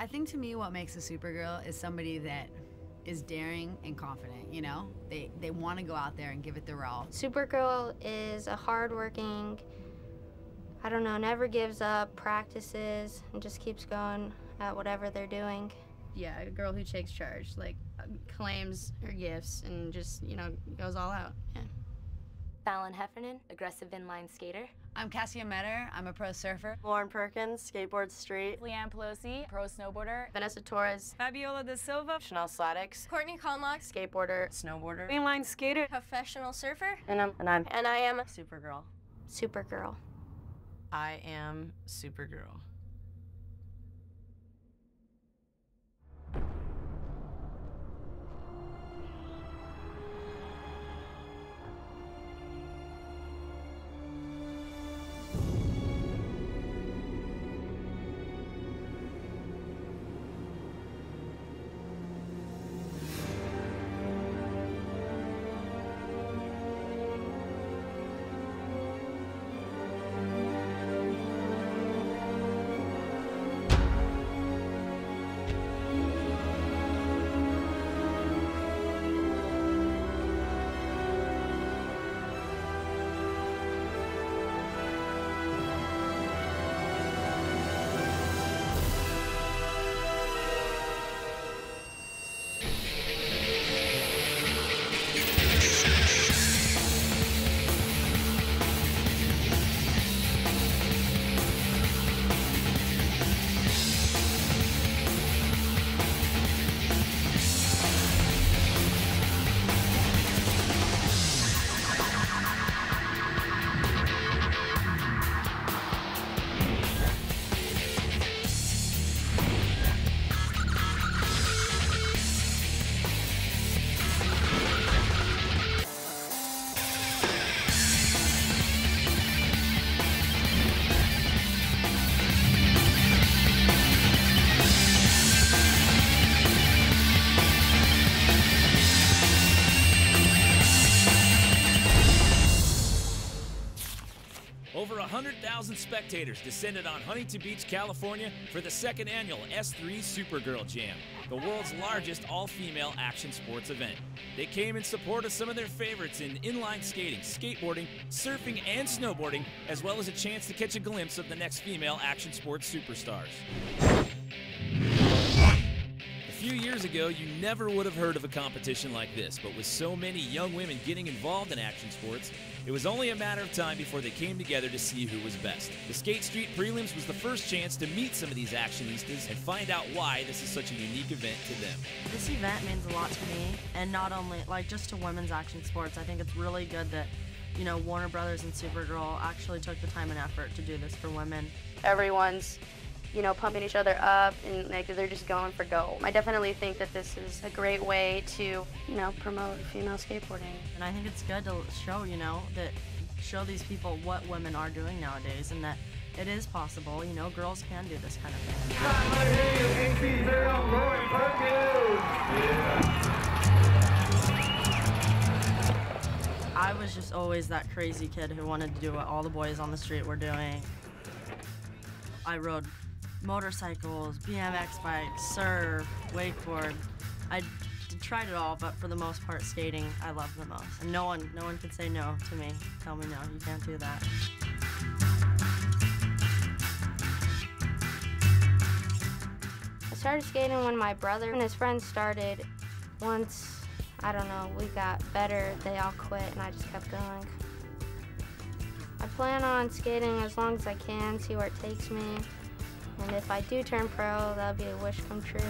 I think to me what makes a Supergirl is somebody that is daring and confident, you know? They want to go out there and give it their all. Supergirl is a hardworking, I don't know, never gives up, practices, and just keeps going at whatever they're doing. Yeah, a girl who takes charge, like claims her gifts and just, you know, goes all out. Yeah. Fallon Heffernan, aggressive inline skater. I'm Cassia Metter. I'm a pro surfer. Lauren Perkins, skateboard street. Leanne Pelosi, pro snowboarder. Vanessa Torres. Fabiola DaSilva. Chanel Sladix. Courtney Conlock. Skateboarder. Snowboarder. Inline skater. Professional surfer. And I am Supergirl. Supergirl. I am Supergirl. Over 100,000 spectators descended on Huntington Beach, California for the second annual S3 Supergirl Jam, the world's largest all-female action sports event. They came in support of some of their favorites in inline skating, skateboarding, surfing, and snowboarding, as well as a chance to catch a glimpse of the next female action sports superstars. A few years ago, you never would have heard of a competition like this, but with so many young women getting involved in action sports, it was only a matter of time before they came together to see who was best. The Skate Street Prelims was the first chance to meet some of these actionistas and find out why this is such a unique event to them. This event means a lot to me, and not only, like, just to women's action sports. I think it's really good that, you know, Warner Brothers and Supergirl actually took the time and effort to do this for women. Everyone's, you know, pumping each other up, and like they're just going for gold. I definitely think that this is a great way to, you know, promote female skateboarding. And I think it's good to show, you know, show these people what women are doing nowadays, and that it is possible, you know, girls can do this kind of thing. I was just always that crazy kid who wanted to do what all the boys on the street were doing. I rode motorcycles, BMX bikes, surf, wakeboard. I tried it all, but for the most part, skating I loved the most. And no one could say no to me. Tell me no, you can't do that. I started skating when my brother and his friends started. Once, I don't know, we got better, they all quit, and I just kept going. I plan on skating as long as I can, see where it takes me. And if I do turn pro, that'll be a wish come true.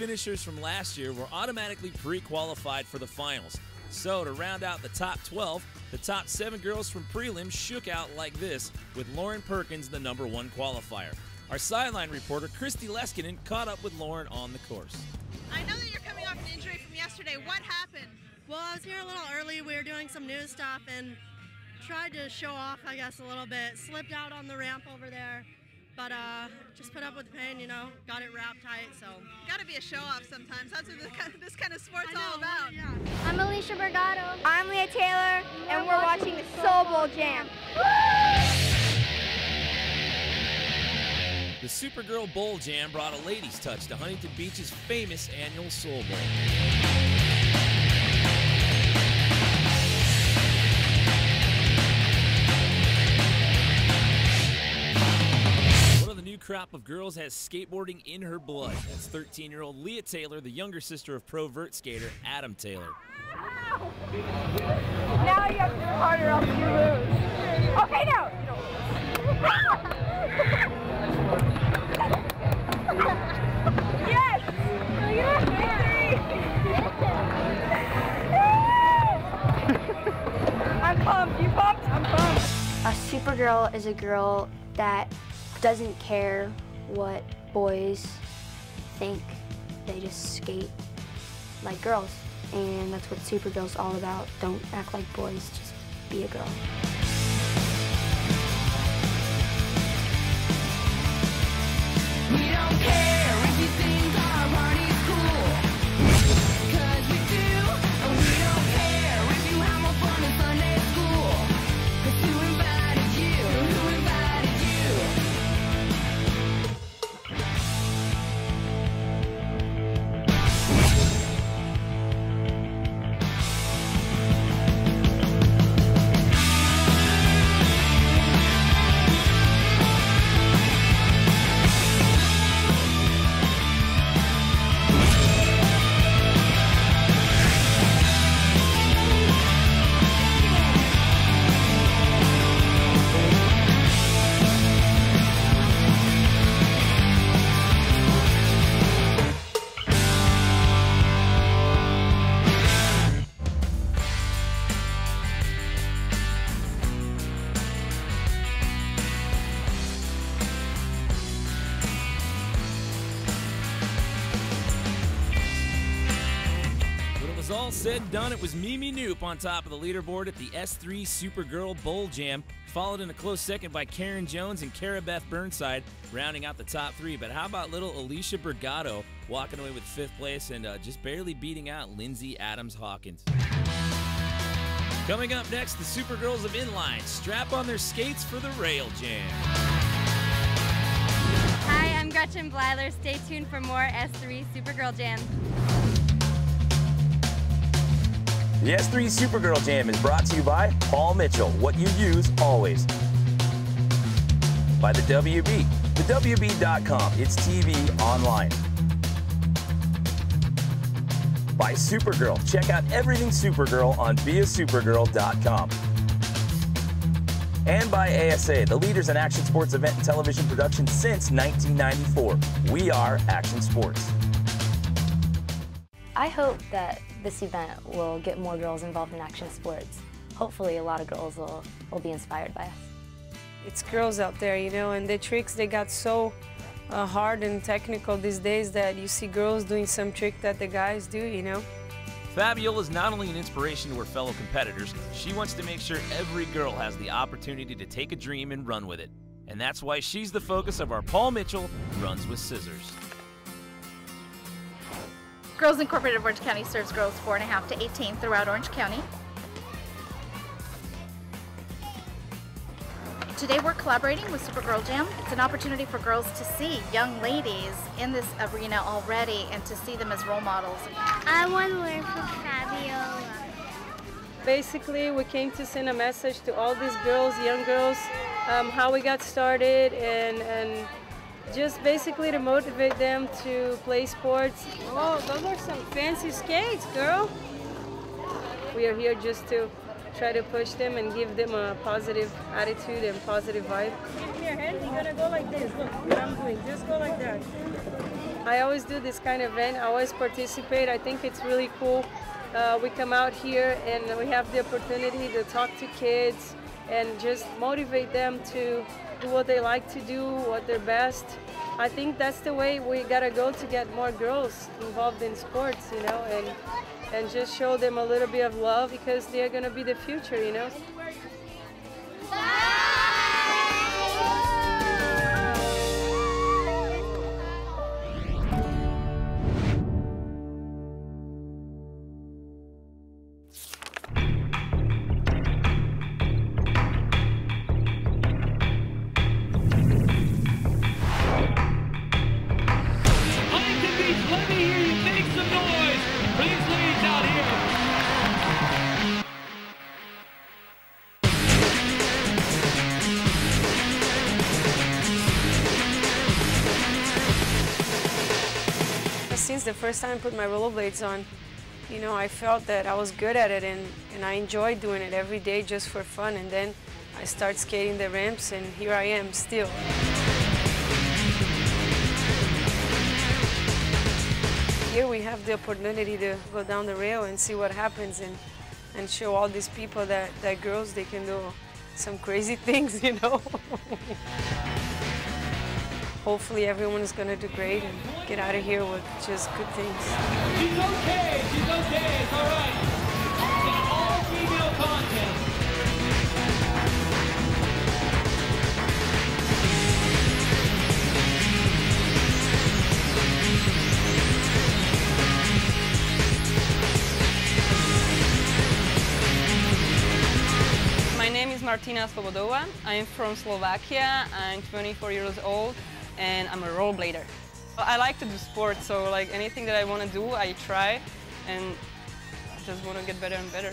finishers from last year were automatically pre-qualified for the finals. So to round out the top 12, the top 7 girls from prelims shook out like this, with Lauren Perkins the #1 qualifier. Our sideline reporter, Christy Leskinen, caught up with Lauren on the course. I know that you're coming off an injury from yesterday. What happened? Well, I was here a little early. We were doing some new stuff and tried to show off, I guess, a little bit. Slipped out on the ramp over there, but just put up with the pain, you know, got it wrapped tight, so. Got to be a show-off sometimes. That's what this kind of sport's all about. Yeah. I'm Alicia Bergato. I'm Leah Taylor, and we're watching the Supergirl Jam. The Supergirl Bowl Jam brought a ladies' touch to Huntington Beach's famous annual Soul Bowl. One of the new crop of girls has skateboarding in her blood. That's 13-year-old Leah Taylor, the younger sister of pro vert skater Adam Taylor. Now you have to do harder else you lose. Okay, now. Yes! I'm pumped. You pumped? I'm pumped. A Supergirl is a girl that doesn't care what boys think. They just skate like girls. And that's what Supergirl's all about. Don't act like boys, just be a girl. We don't care if you think our party's cool, 'cause we do. And we don't care if you have more fun in Sunday school, 'cause who invited you? Who invited you? All said and done, it was Mimi Knoop on top of the leaderboard at the S3 Supergirl Bowl Jam, followed in a close second by Karen Jones and Cara-Beth Burnside, rounding out the top 3. But how about little Alicia Bergato walking away with 5th place and just barely beating out Lyn-Z Adams Hawkins. Coming up next, the Supergirls of Inline strap on their skates for the Rail Jam. Hi, I'm Gretchen Blyler. Stay tuned for more S3 Supergirl Jam. The S3 Supergirl Jam is brought to you by Paul Mitchell, what you use always. By the WB, thewb.com, it's TV online. By Supergirl, check out everything Supergirl on beasupergirl.com. And by ASA, the leaders in action sports event and television production since 1994. We are Action Sports. I hope that this event will get more girls involved in action sports. Hopefully a lot of girls will be inspired by us. It's girls out there, you know, and the tricks, they got so hard and technical these days that you see girls doing some trick that the guys do, you know. Fabiola is not only an inspiration to her fellow competitors, she wants to make sure every girl has the opportunity to take a dream and run with it. And that's why she's the focus of our Paul Mitchell Runs with Scissors. Girls Incorporated of Orange County serves girls 4.5 to 18 throughout Orange County. Today we're collaborating with Supergirl Jam. It's an opportunity for girls to see young ladies in this arena already and to see them as role models. I want to learn from Fabiola. Basically, we came to send a message to all these girls, young girls, how we got started and just basically to motivate them to play sports. Oh, those are some fancy skates, girl. We are here just to try to push them and give them a positive attitude and positive vibe. Give me your hand, you're gonna go like this. Look what I'm doing, just go like that. I always do this kind of event. I always participate. I think it's really cool. We come out here and we have the opportunity to talk to kids and just motivate them to do what they like to do, what they're best. I think that's the way we gotta go to get more girls involved in sports, you know, and just show them a little bit of love because they're gonna be the future, you know. Huntington Beach, let me hear you make some noise. Please, ladies out here. Since the first time I put my rollerblades on, you know, I felt that I was good at it and I enjoyed doing it every day just for fun. And then I started skating the ramps and here I am still. Here we have the opportunity to go down the rail and see what happens and show all these people that girls, they can do some crazy things, you know. Hopefully everyone is going to do great and get out of here with just good things. She's okay, it's all right. It's an all-female contest. My name is Martina Slobodova. I'm from Slovakia. I'm 24 years old and I'm a rollerblader. I like to do sports, so like anything that I want to do, I try and I just want to get better and better.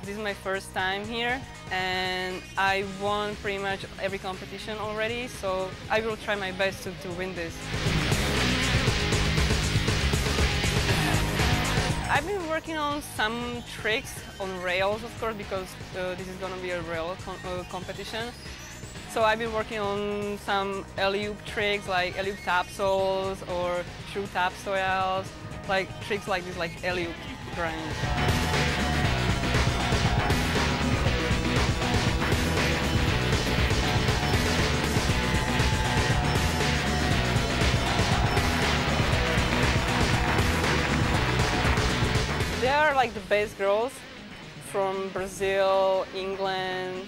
This is my first time here and I won pretty much every competition already, so I will try my best to win this. I've been working on some tricks on rails, of course, because this is going to be a rail competition. So I've been working on some alley-oop tricks, like alley-oop topsoils or true topsoils, like tricks like this, like alley-oop grinds. They are like the best girls from Brazil, England,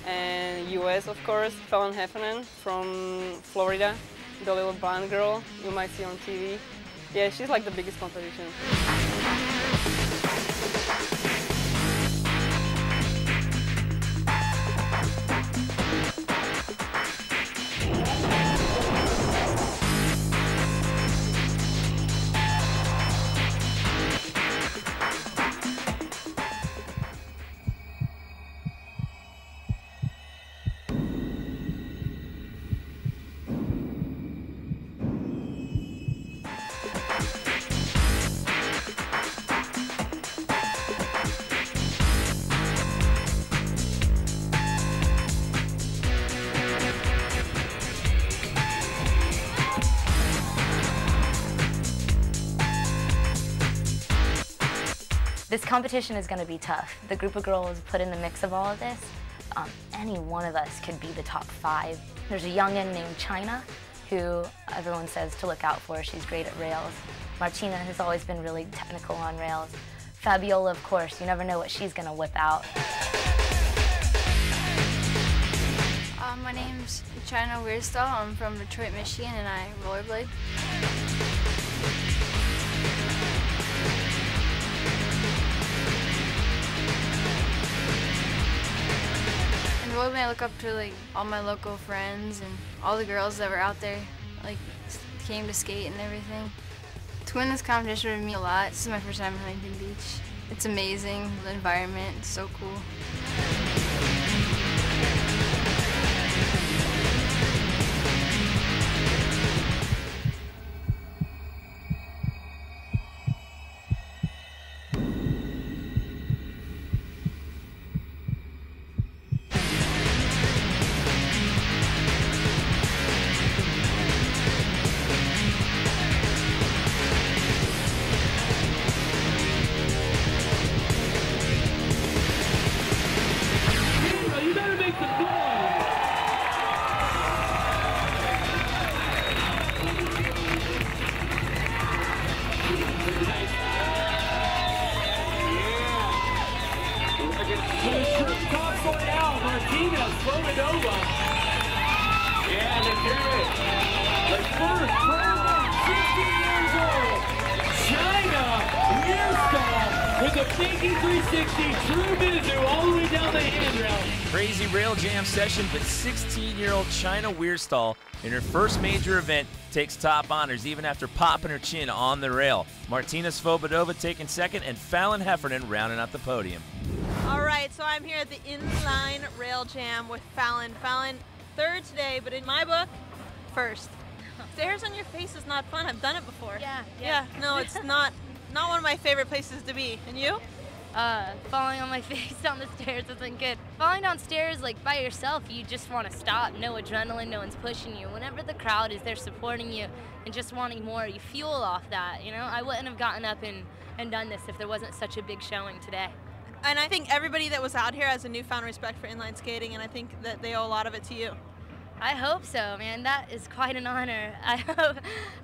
and US, of course. Fallon Heffernan from Florida, the little blonde girl you might see on TV. Yeah, she's like the biggest competition. This competition is going to be tough. The group of girls put in the mix of all of this. Any one of us could be the top 5. There's a youngin' named China who everyone says to look out for. She's great at rails. Martina has always been really technical on rails. Fabiola, of course, you never know what she's going to whip out. My name's China Weirstall. I'm from Detroit, Michigan, and I rollerblade. In rollerblading, I look up to like all my local friends and all the girls that were out there, like came to skate and everything. To win this competition would mean a lot. This is my first time in Huntington Beach. It's amazing, the environment, it's so cool. Martina Fabiola. Yeah, let's hear it. The first program, 16 years old, China Weirstall with a fakie 360, true Mizu all the way down the handrail. Crazy rail jam session, but 16-year-old China Weirstall in her first major event takes top honors even after popping her chin on the rail. Martina Svobodova taking second and Fallon Heffernan rounding out the podium. All right, so I'm here at the inline rail jam with Fallon. Fallon, third today, but in my book, first. Stairs on your face is not fun. I've done it before. Yeah. No, it's not one of my favorite places to be. And you? Falling on my face down the stairs isn't good. Falling downstairs, like, by yourself, you just want to stop. No adrenaline, no one's pushing you. Whenever the crowd is there supporting you and just wanting more, you fuel off that, you know? I wouldn't have gotten up and done this if there wasn't such a big showing today. And I think everybody that was out here has a newfound respect for inline skating, and I think that they owe a lot of it to you. I hope so, man. That is quite an honor. I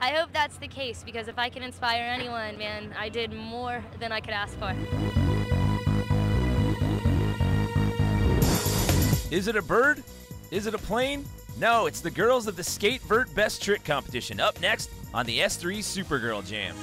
hope that's the case, because if I can inspire anyone, man, I did more than I could ask for. Is it a bird? Is it a plane? No, it's the girls of the Skatevert Best Trick Competition up next on the S3 Supergirl Jam.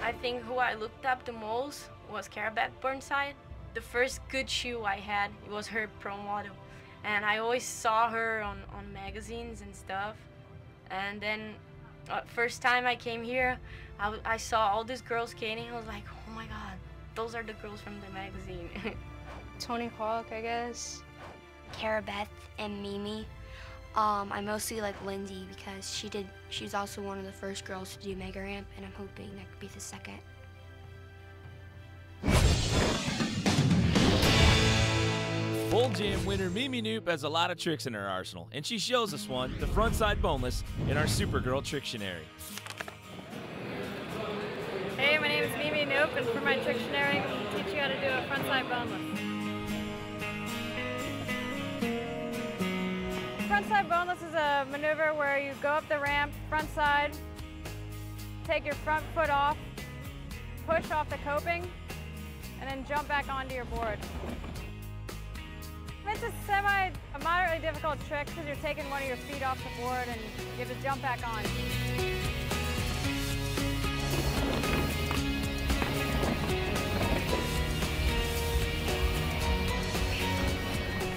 I think who I looked up the most was Cara-Beth Burnside. The first good shoe I had, it was her pro model. And I always saw her on magazines and stuff. And then first time I came here, I saw all these girls skating. I was like, oh my God, those are the girls from the magazine. Tony Hawk, I guess. Cara-Beth and Mimi. I mostly like Lyn-Z because she's also one of the first girls to do mega ramp, and I'm hoping that could be the second. Full jam winner Mimi Noop has a lot of tricks in her arsenal, and she shows us one, the frontside boneless, in our Supergirl Trictionary. Hey, my name is Mimi Noop, and for my Trictionary, I'm going to teach you how to do a frontside boneless. Frontside boneless is a maneuver where you go up the ramp, front side, take your front foot off, push off the coping, and then jump back onto your board. It's a moderately difficult trick because you're taking one of your feet off the board and you have to jump back on.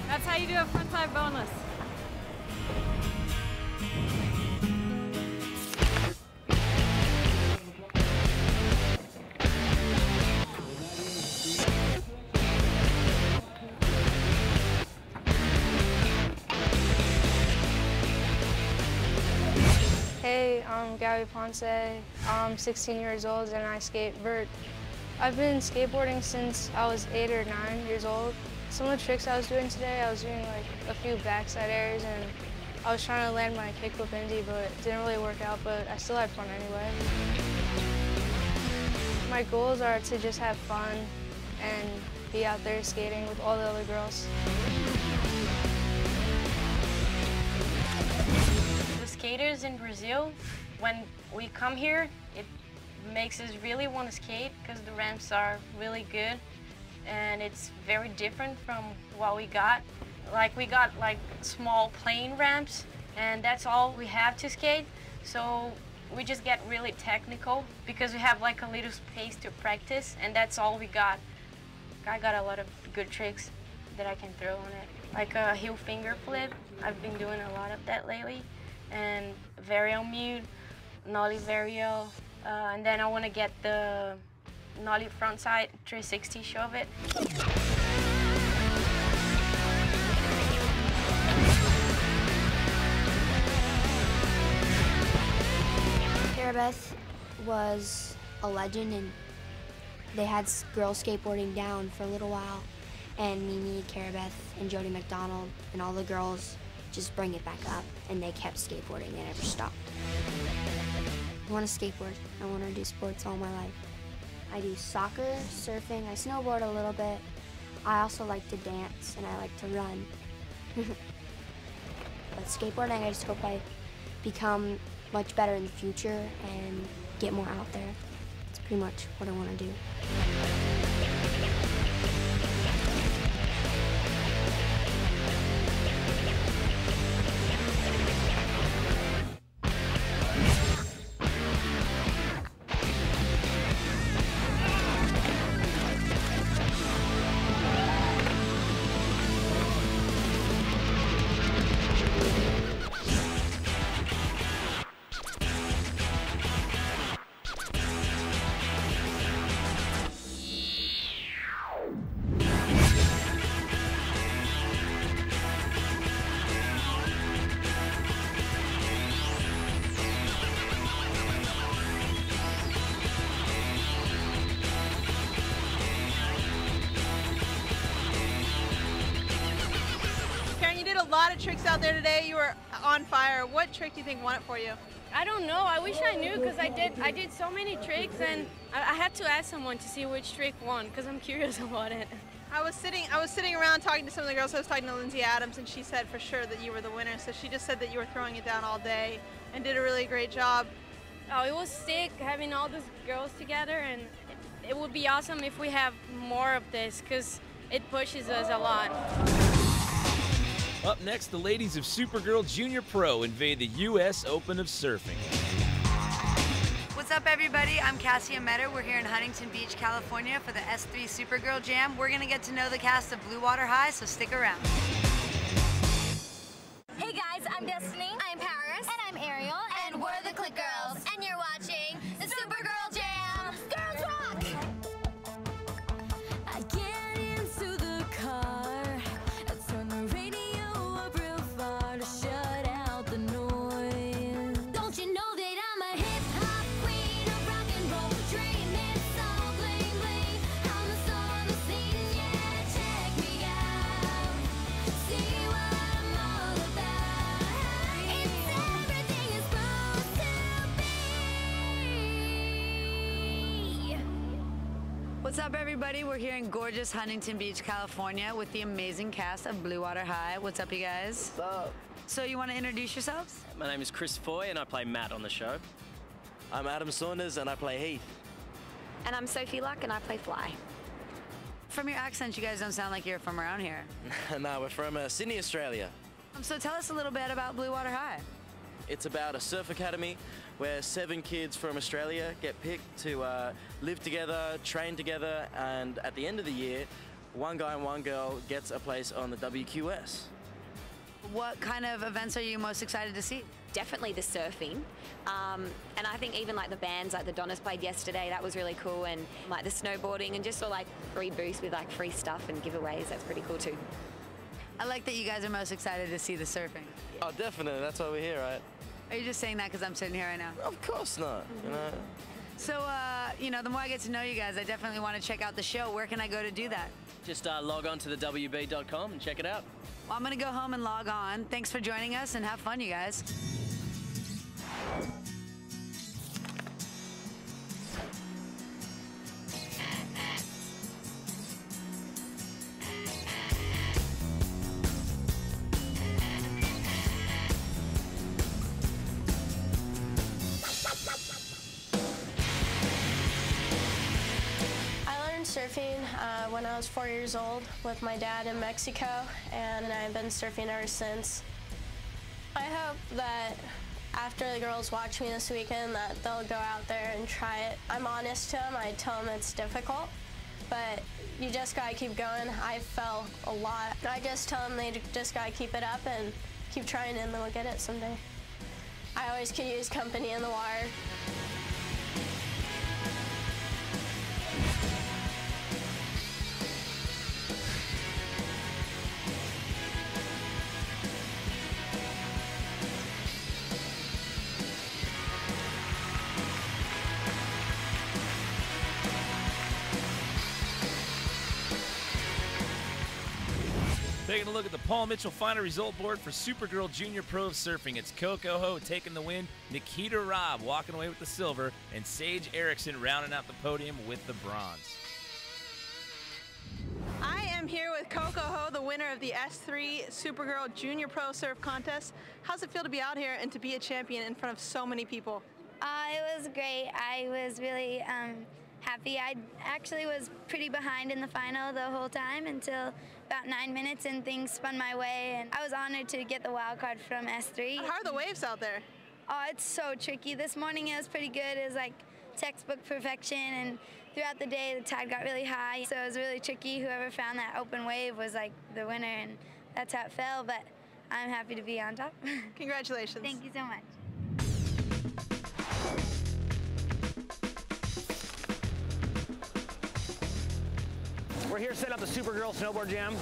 That's how you do a frontside boneless. Hey, I'm Gabby Ponce. I'm 16 years old and I skate vert. I've been skateboarding since I was 8 or 9 years old. Some of the tricks I was doing today, I was doing like a few backside airs and I was trying to land my kickflip indie, but it didn't really work out, but I still had fun anyway. My goals are to just have fun and be out there skating with all the other girls. The skaters in Brazil, when we come here, it makes us really want to skate because the ramps are really good and it's very different from what we got. Like we got like small plane ramps and that's all we have to skate. So we just get really technical because we have like a little space to practice and that's all we got. I got a lot of good tricks that I can throw on it. Like a heel finger flip, I've been doing a lot of that lately. And varial mute, nollie varial, and then I want to get the nollie frontside 360 shove it. Cara-Beth was a legend, and they had girls skateboarding down for a little while. And Mimi, Cara-Beth, and Jody McDonald, and all the girls just bring it back up, and they kept skateboarding. They never stopped. I want to skateboard. I want to do sports all my life. I do soccer, surfing, I snowboard a little bit. I also like to dance, and I like to run. But skateboarding, I just hope I become much better in the future and get more out there. That's pretty much what I want to do. A lot of tricks out there today. You were on fire. What trick do you think won it for you? I don't know. I wish I knew because I did so many tricks, and I had to ask someone to see which trick won because I'm curious about it. I was sitting around talking to some of the girls. I was talking to Lyn-Z Adams, and she said for sure that you were the winner. So she just said that you were throwing it down all day and did a really great job. Oh, it was sick having all these girls together, and it would be awesome if we have more of this because it pushes us a lot. Up next, the ladies of Supergirl Junior Pro invade the U.S. Open of Surfing. What's up, everybody? I'm Cassia Metter. We're here in Huntington Beach, California for the S3 Supergirl Jam. We're going to get to know the cast of Blue Water High, so stick around. Hey guys, I'm Destiny. I'm Paris. And I'm Ariel. And we're the Click Girls. And you're watching the Supergirl Jam. Girls rock! I get into the car. Turn the radio up real far to shut out the noise. Don't you know that I'm a hip-hop queen of rock and roll? Dreaming so bling bling. I'm the star of the scene, yeah, check me out. See what I'm all about. It's everything it's supposed to be. What's up, everybody? We're here in gorgeous Huntington Beach, California with the amazing cast of Blue Water High. What's up, you guys? What's up? So you want to introduce yourselves? My name is Chris Foy and I play Matt on the show. I'm Adam Saunders and I play Heath. And I'm Sophie Luck and I play Fly. From your accents, you guys don't sound like you're from around here. No, we're from Sydney, Australia. So tell us a little bit about Blue Water High. It's about a surf academy where 7 kids from Australia get picked to live together, train together, and at the end of the year, one guy and one girl gets a place on the WQS. What kind of events are you most excited to see? Definitely the surfing, and I think even like the bands, like the Donnas played yesterday, that was really cool, and like the snowboarding, and just like free booths with like free stuff and giveaways, that's pretty cool too. I like that you guys are most excited to see the surfing. Oh, definitely, that's why we're here, right? Are you just saying that because I'm sitting here right now? Of course not, you know. So, you know, the more I get to know you guys, I definitely want to check out the show. Where can I go to do that? Just log on to the WB.com and check it out. Well, I'm going to go home and log on. Thanks for joining us and have fun, you guys. Surfing when I was 4 years old with my dad in Mexico, and I've been surfing ever since. I hope that after the girls watch me this weekend that they'll go out there and try it. I'm honest to them. I tell them it's difficult, but you just gotta keep going. I fell a lot. I just tell them they just gotta keep it up and keep trying, and they'll get it someday. I always could use company in the water. Taking a look at the Paul Mitchell final result board for Supergirl Junior Pro of Surfing. It's Coco Ho taking the win, Nikita Robb walking away with the silver, and Sage Erickson rounding out the podium with the bronze. I am here with Coco Ho, the winner of the S3 Supergirl Junior Pro Surf Contest. How's it feel to be out here and to be a champion in front of so many people? It was great. I was really happy. I actually was pretty behind in the final the whole time until about 9 minutes, and things spun my way, and I was honored to get the wild card from S3. How are the waves out there? Oh, it's so tricky. This morning it was pretty good. It was like textbook perfection, and throughout the day the tide got really high, so it was really tricky. Whoever found that open wave was like the winner, and that's how it fell, but I'm happy to be on top. Congratulations. Thank you so much. We're here setting up the Supergirl Snowboard Jam.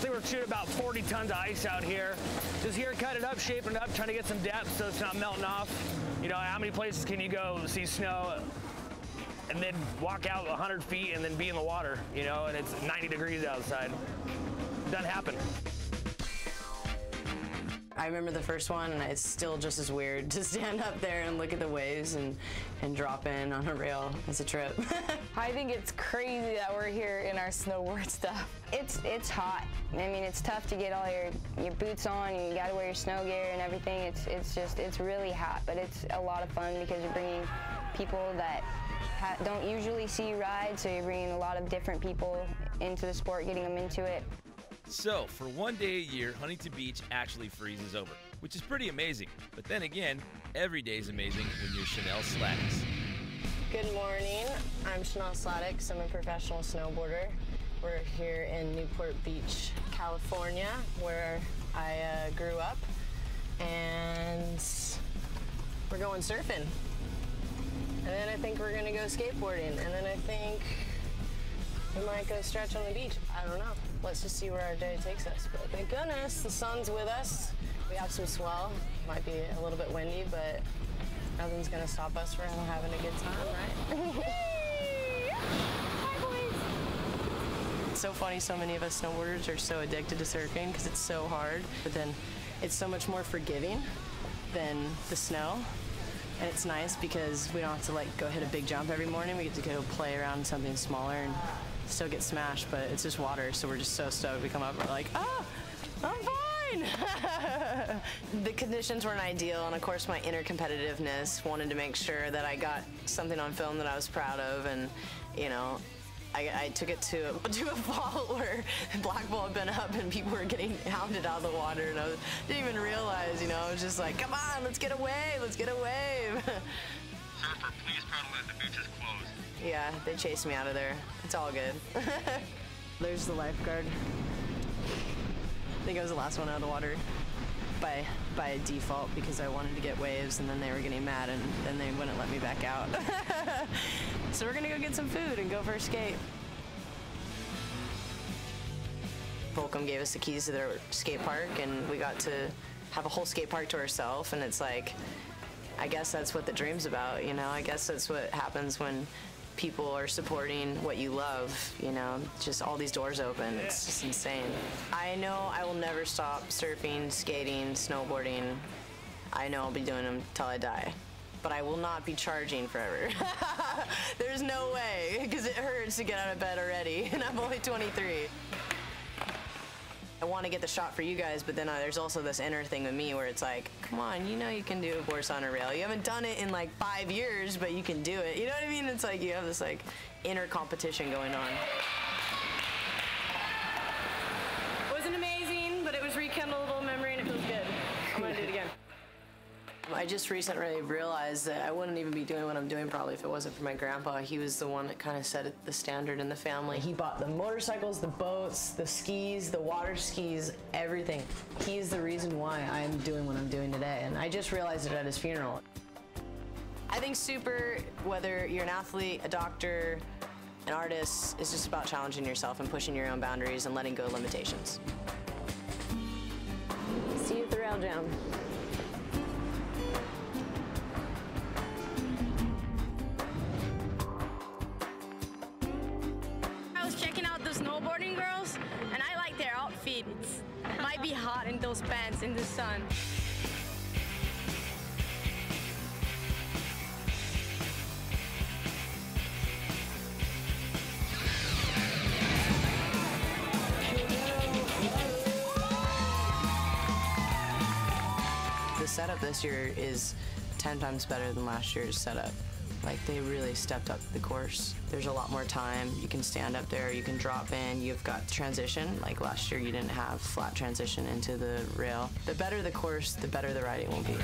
They were shooting about 40 tons of ice out here. Just here, cut it up, shaping it up, trying to get some depth so it's not melting off. You know, how many places can you go see snow and then walk out 100 feet and then be in the water, you know, and it's 90 degrees outside. Doesn't happen. I remember the first one, and it's still just as weird to stand up there and look at the waves and drop in on a rail. It's a trip. I think it's crazy that we're here in our snowboard stuff. It's hot. I mean, it's tough to get all your boots on, and you got to wear your snow gear and everything. It's really hot, but it's a lot of fun because you're bringing people that don't usually see you ride, so you're bringing a lot of different people into the sport, getting them into it. So, for one day a year, Huntington Beach actually freezes over, which is pretty amazing. But then again, every day is amazing when you're Chanel Sladdix. Good morning. I'm Chanel Sladdix. I'm a professional snowboarder. We're here in Newport Beach, California, where I grew up. And we're going surfing. And then I think we're gonna go skateboarding. And then I think we might go stretch on the beach. I don't know. Let's just see where our day takes us. But thank goodness the sun's with us. We have some swell. Might be a little bit windy, but nothing's gonna stop us from having a good time, right? Hi, boys. It's so funny, so many of us snowboarders are so addicted to surfing because it's so hard, but then it's so much more forgiving than the snow. And it's nice because we don't have to like go hit a big jump every morning. We get to go play around something smaller and still get smashed, but it's just water, so we're just so stoked. We come up and we're like, oh, I'm fine. The conditions weren't ideal, and of course my inner competitiveness wanted to make sure that I got something on film that I was proud of, and you know, I took it to a fall where black ball had been up and people were getting hounded out of the water, and I didn't even realize, you know, I was just like, come on, let's get a wave, let's get a wave. Surfer, please paddle as the beach is closed. Yeah, they chased me out of there. It's all good. There's the lifeguard. I think I was the last one out of the water by default because I wanted to get waves, and then they were getting mad, and then they wouldn't let me back out. So we're gonna go get some food and go for a skate. Volcom gave us the keys to their skate park, and we got to have a whole skate park to ourselves, and it's like, I guess that's what the dream's about, you know? I guess that's what happens when people are supporting what you love, you know? Just all these doors open, it's just insane. I know I will never stop surfing, skating, snowboarding. I know I'll be doing them till I die. But I will not be charging forever. There's no way, because it hurts to get out of bed already, and I'm only 23. I want to get the shot for you guys, but then there's also this inner thing with me where it's like, come on, you know you can do a horse on a rail. You haven't done it in like 5 years, but you can do it. You know what I mean? It's like you have this like inner competition going on. Wasn't amazing, but it was rekindled a little memory and it feels good. I'm gonna do it again. I just recently realized that I wouldn't even be doing what I'm doing probably if it wasn't for my grandpa. He was the one that kind of set the standard in the family. He bought the motorcycles, the boats, the skis, the water skis, everything. He's the reason why I'm doing what I'm doing today, and I just realized it at his funeral. I think super, whether you're an athlete, a doctor, an artist, is just about challenging yourself and pushing your own boundaries and letting go of limitations. See you at the Rail Jam. Checking out the snowboarding girls, and I like their outfits. Might be hot in those pants in the sun. The setup this year is 10 times better than last year's setup. Like, they really stepped up the course. There's a lot more time. You can stand up there, you can drop in, you've got transition. Like last year, you didn't have flat transition into the rail. The better the course, the better the riding will be.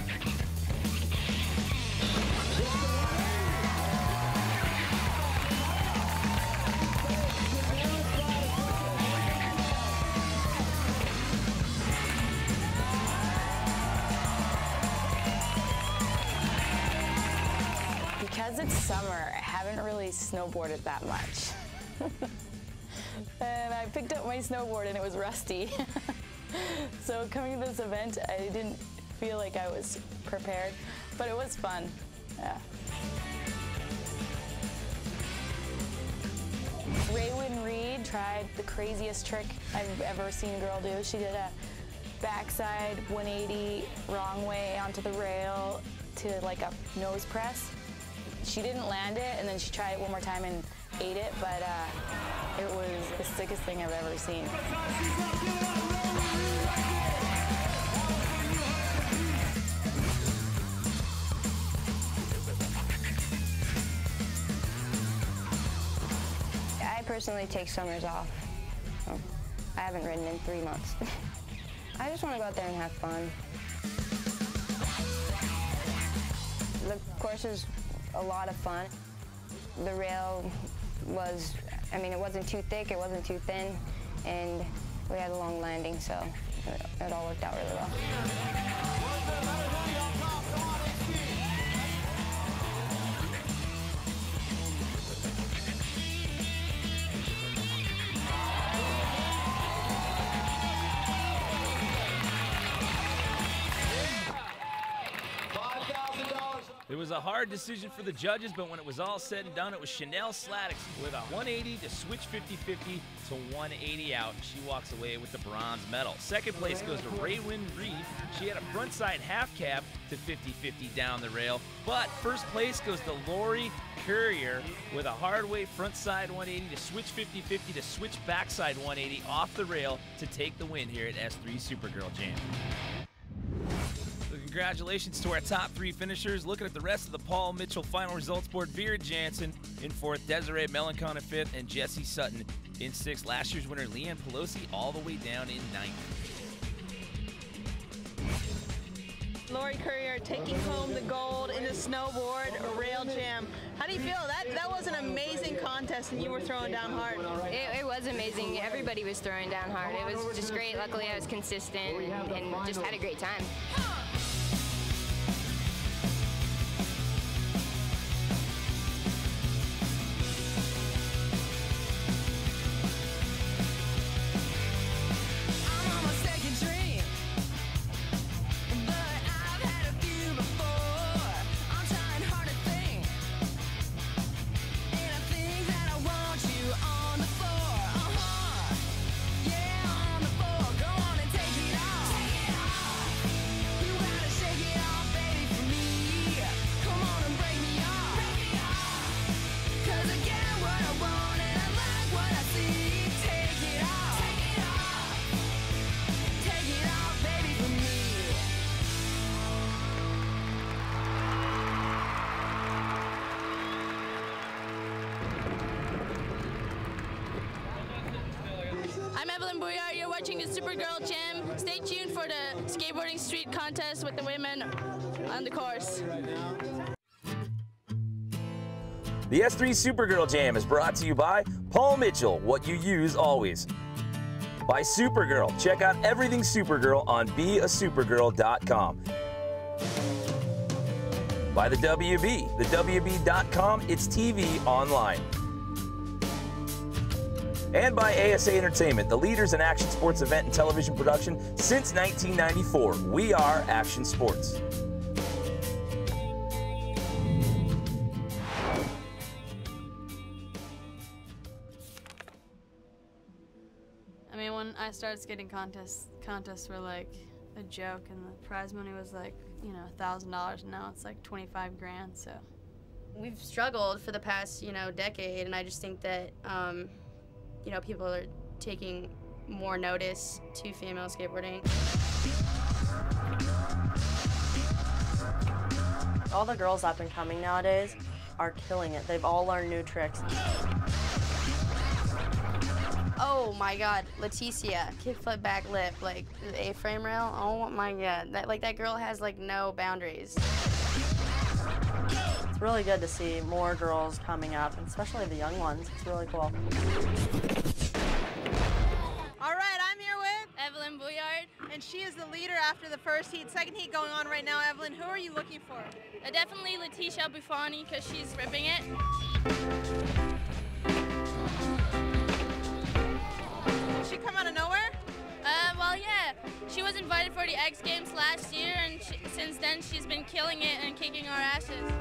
Because it's summer, I haven't really snowboarded that much. And I picked up my snowboard and it was rusty. So coming to this event, I didn't feel like I was prepared, but it was fun. Yeah. Reed tried the craziest trick I've ever seen a girl do. She did a backside 180 wrong way onto the rail to like a nose press. She didn't land it, and then she tried it one more time and ate it, but it was the sickest thing I've ever seen. I personally take summers off. I haven't ridden in 3 months. I just want to go out there and have fun. The course is a lot of fun. The rail was, I mean, it wasn't too thick, it wasn't too thin, and we had a long landing, so it all worked out really well. It was a hard decision for the judges, but when it was all said and done, it was Chanel Sladix with a 180 to switch 50-50 to 180 out. She walks away with the bronze medal. Second place goes to Raywin Reed. She had a frontside half cab to 50-50 down the rail. But first place goes to Lori Courier with a hard way frontside 180 to switch 50-50 to switch backside 180 off the rail to take the win here at S3 Supergirl Jam. Congratulations to our top 3 finishers. Looking at the rest of the Paul Mitchell final results board, Vera Jansen in 4th, Desiree Melancon in 5th, and Jessie Sutton in 6th. Last year's winner, Leanne Pelosi, all the way down in 9th. Lori Courier taking home the gold in the snowboard rail jam. How do you feel? That was an amazing contest, and you were throwing down hard. It was amazing. Everybody was throwing down hard. It was just great. Luckily, I was consistent and just had a great time. You're watching the Supergirl Jam. Stay tuned for the skateboarding street contest with the women on the course. The S3 Supergirl Jam is brought to you by Paul Mitchell, what you use always. By Supergirl, check out everything Supergirl on beasupergirl.com. By the WB, thewb.com, it's TV online. And by ASA Entertainment, the leaders in action sports event and television production since 1994. We are Action Sports. I mean, when I started skating contests were like a joke, and the prize money was like, you know, $1,000, and now it's like 25 grand, so. We've struggled for the past, you know, decade, and I just think that, you know, people are taking more notice to female skateboarding. All the girls up and coming nowadays are killing it. They've all learned new tricks. Oh my God, Leticia, kickflip back lip, like the A-frame rail. Oh my God, that girl has like no boundaries. It's really good to see more girls coming up, and especially the young ones. It's really cool. All right, I'm here with Evelyn Bouillard, and she is the leader after the first heat. Second heat going on right now. Evelyn, who are you looking for? Definitely Leticia Buffoni, because she's ripping it. Did she come out of nowhere? Well, yeah. She was invited for the X Games last year, and since then she's been killing it and kicking our asses.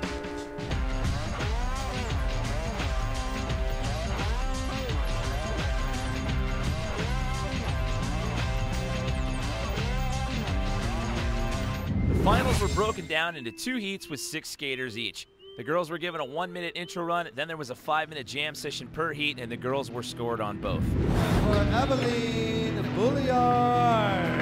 The finals were broken down into 2 heats with 6 skaters each. The girls were given a 1-minute intro run, then there was a 5-minute jam session per heat, and the girls were scored on both. For Evelyn Bouillard.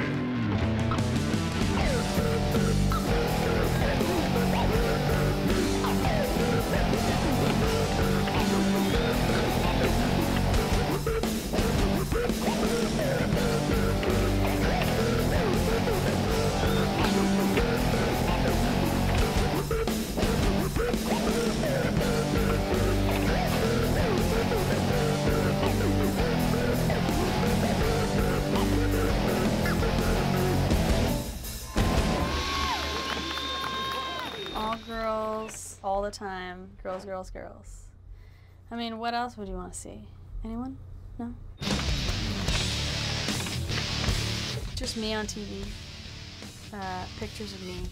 All girls, all the time. Girls, girls, girls. I mean, what else would you want to see? Anyone? No? Just me on TV. Pictures of me.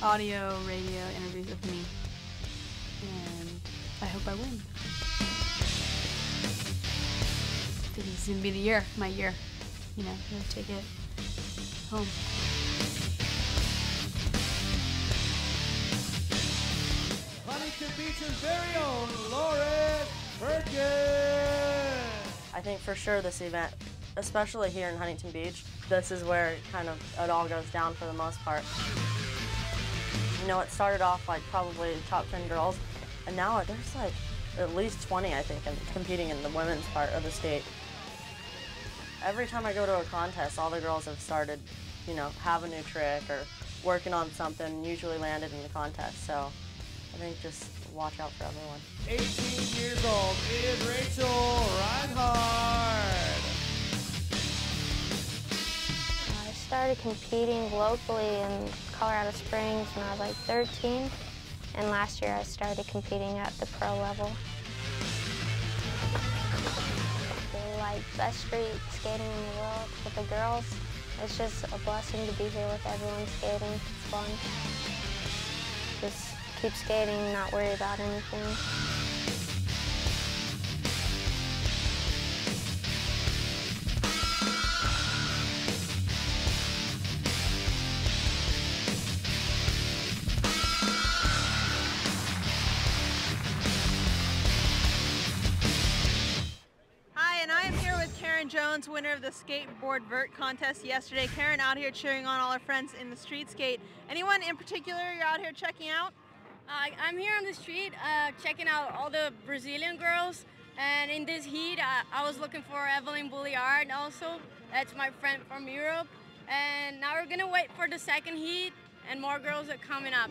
Audio, radio, interviews of me. And I hope I win. I think this is gonna be the year, my year. You know, really take it home. Huntington Beach's very own Lauren Perkins. I think for sure this event, especially here in Huntington Beach, this is where it all goes down for the most part. You know, it started off like probably top 10 girls, and now there's like at least 20, I think, competing in the women's part of the skate. Every time I go to a contest, all the girls have started, you know, have a new trick or working on something, usually landed in the contest. So I think just watch out for everyone. 18 years old is Rachel Reinhardt. I started competing locally in Colorado Springs when I was like 13, and last year I started competing at the pro level. The best street skating in the world with the girls. It's just a blessing to be here with everyone skating. It's fun. Just keep skating, not worry about anything. Jones, winner of the skateboard vert contest yesterday. Karen out here cheering on all our friends in the street skate. Anyone in particular you're out here checking out? I'm here on the street checking out all the Brazilian girls, and in this heat I was looking for Evelyn Bouillard also. That's my friend from Europe, and now we're gonna wait for the second heat, and more girls are coming up.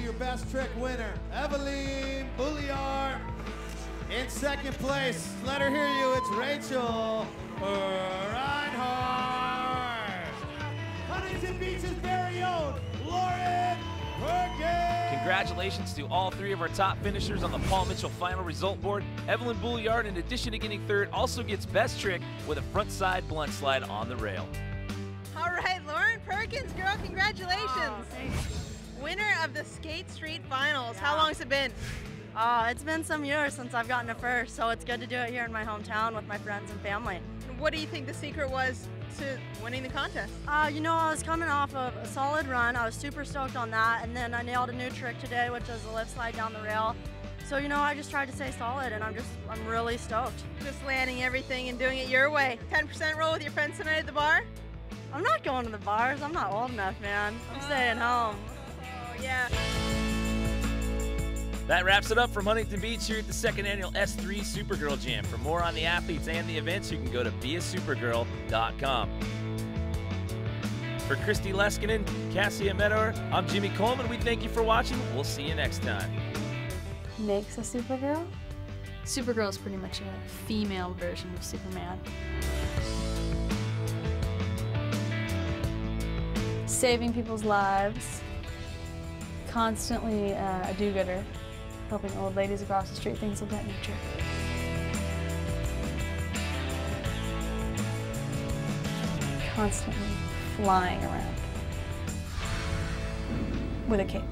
your best trick winner, Evelyn Bouliard. In second place, let her hear you, it's Rachel Reinhardt. Huntington Beach's very own, Lauren Perkins. Congratulations to all three of our top finishers on the Paul Mitchell final result board. Evelyn Bouliard, in addition to getting third, also gets best trick with a front side blunt slide on the rail. All right, Lauren Perkins, girl, congratulations. Winner of the Skate Street Finals. How long has it been? It's been some years since I've gotten a first, so it's good to do it here in my hometown with my friends and family. What do you think the secret was to winning the contest? You know, I was coming off of a solid run. I was super stoked on that, and then I nailed a new trick today, which is a lip slide down the rail. So, you know, I just tried to stay solid, and I'm really stoked. Just landing everything and doing it your way. 10% roll with your friends tonight at the bar? I'm not going to the bars. I'm not old enough, man. I'm staying home. Oh, yeah. That wraps it up from Huntington Beach here at the second annual S3 Supergirl Jam. For more on the athletes and the events, you can go to beasupergirl.com. For Christy Leskinen, Cassia Meador, I'm Jimmy Coleman. We thank you for watching. We'll see you next time. Makes a Supergirl? Supergirl is pretty much a female version of Superman. Saving people's lives. Constantly a do-gooder. Helping old ladies across the street, things of that nature. Constantly flying around with a cape.